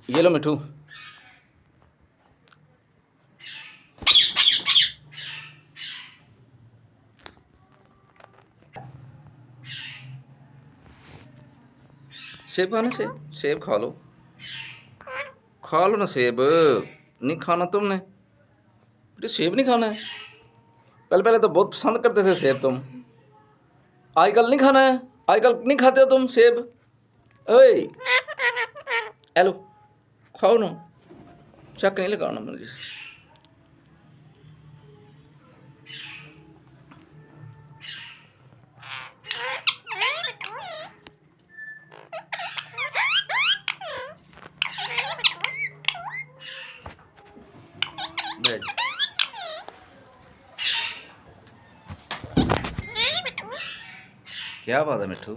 ये लो मिठू। सेब खाना, सेब सेब खा लो ना सेब। नहीं खाना तुमने? बेटे सेब नहीं खाना है? पहले पहले तो बहुत पसंद करते थे सेब तुम, आजकल नहीं खाना है? आजकल नहीं खाते हो तुम सेब? ओए हेलो, खाओ ना, चक नहीं लगाना मुझे। बैठ। क्या बात है मिठू?